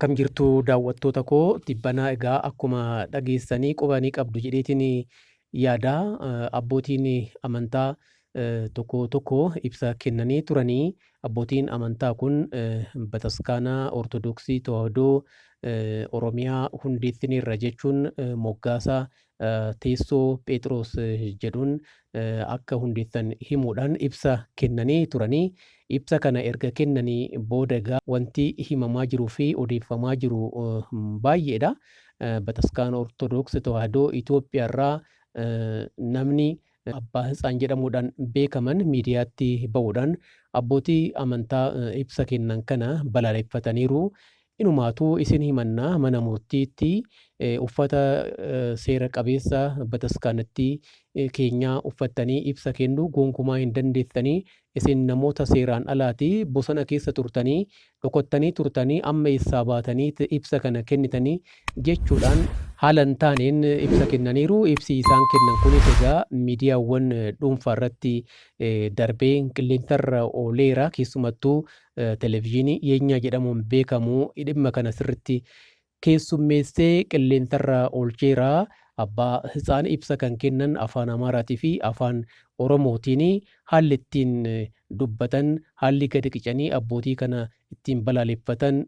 Akkam jirtu daawwattoota koo Tibbanaa egaa akkuma dhageessanii qubanii qabdu jedheetiin yaada abbootiin amantaa tokko tokko ibsa kennanii turanii abbootiin amantaa kun bataskaana Ortodoksii Tawaahidoo Oromiyaa hundeessiniirra jechuun moggaasa teessoo Phexros jedhuun akka hundeessan himuudhaan ibsa kennanii turanii. Ibsa kana erga kennanii booda egaa wanti himamaa jiruu fi odeeffamaa jiru baay'eedha. Bataskaana Ortodoksii Tawaahidoo Itoophiyaarraa namni abbaa Hitsaan jedhamuudhaan beekaman miidiyaatti ba'uudhaan abbootii amantaa ibsa kennan kana balaaleffataniiru. Inumaatuu isin himannaa mana murtiitti uffata seera qabeessa bataskaanatti keenyaa uffattanii ibsa kennuu gonkumaa hin dandeessanii. Isin namoota seeraan alaati bosona keessa turtanii dhokottanii turtanii amma eessaa baatanii ibsa kana kennitanii jechuudhaan haala hin taaneen ibsa kennaniiru. Ibsi isaan kennan kunis egaa miidiyaawwan dhuunfaa irratti darbee qilleensarra ooleera. Keessumattuu televezyiinii Yeenyaa jedhamuun beekamu dhimma kana sirriitti keessummeessee qilleensarra oolcheera. Abbaa Hitsaan ibsa kan kennan afaan Amaaraatii fi afaan Oromootiin haalli ittiin dubbatan haalli gadi qicanii abbootii kana ittiin balaaleffatan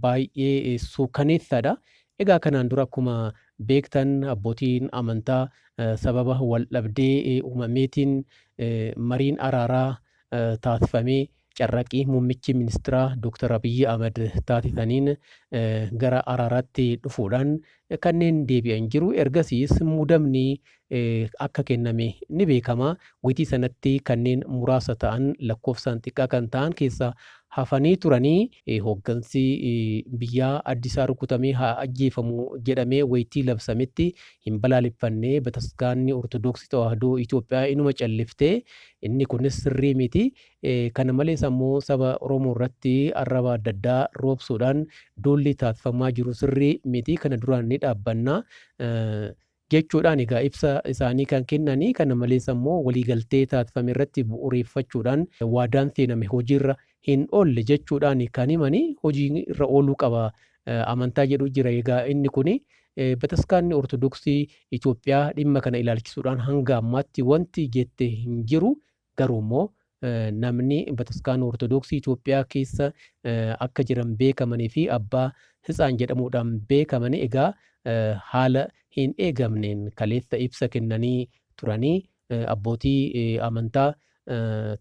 baay'ee suukaneessaadha. Egaa kanaan dura akkuma beektan abbootiin amantaa sababa wal dhabdee uumameetiin mariin araaraa taasifamee carraaqii muummichi ministeeraa Dr. Abiyyi Ahmad taasisaniin gara araaraatti dhufuudhaan kanneen deebi'an jiru. Ergasiis muudamni akka kenname ni beekama. Wayitii sanatti kanneen muraasa ta'an lakkoofsaan xiqqaa kan ta'an keessa hafanii turanii hooggansi biyyaa addisaa rukutamee haa ajjeefamu jedhamee wayitii labsametti hin balaaleffannee bataskaanni Ortodoksii Tawaahidoo Itoophiyaa inuma calliftee inni kunis sirrii miti. Kana malees ammoo saba Oromoo irratti arraba adda addaa roobsuudhaan duulli taasifamaa jiru sirrii miti. Kana duraan ni dhaabbanna jechuudhaan egaa ibsa isaanii kan kennanii. Kana malees ammoo waliigaltee taasifame irratti bu'uureeffachuudhaan waadaan seename hojiirra hin oolle jechuudhaan kan himanii. Hojiirra ooluu qaba amantaa jedhu jira. Egaa inni kuni bataskaanni Ortodoksii Itoophiyaa dhimma kana ilaalchisuudhaan hanga ammaatti wanti jette hin jiru. Garuu immoo namni bataskaana Ortodoksii Itoophiyaa keessa akka jiran beekamanii fi abbaa Hitsaan jedhamuudhaan beekamanii egaa haala hin eegamneen kaleessa ibsa kennanii turanii abbootii amantaa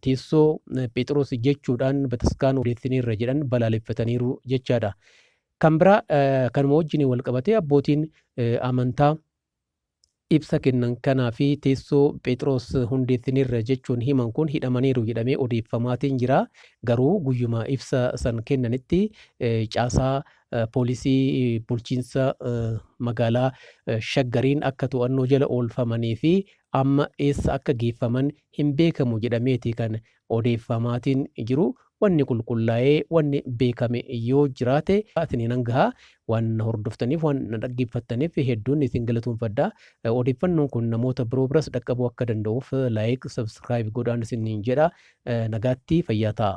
teessoo Phexros jechuudhaan bataskaana hundeessiniirra jedhan balaaleffataniiru jechaadha. Kan biraa kanuma wajjin wal qabatee abbootiin amantaa ibsa kennan kanaa fi teessoo Phexros hundeessiniirra jechuun himan kun hidhamaniiru jedhamee odeeffamaatiin jira. Garuu guyyuma ibsa san kennanitti caasaa poolisii bulchiinsa magaalaa Shaggariin akka to'annoo jala oolfamanii fi amma eessa akka geeffaman hin beekamu jedhameeti kan odeeffamaatiin jiru. Wanni qulqullaa'ee wanni beekame yoo jiraate isiniin hangahaa waan hordoftaniif waan dhaggeeffattaniif hedduun isin galatoomfadha. Odeeffannoon kun namoota biroo biras dhaqqabuu akka danda'uuf laayik sabskiraayib godhaan isiniin jedha. Nagaatti fayyaa ta'a.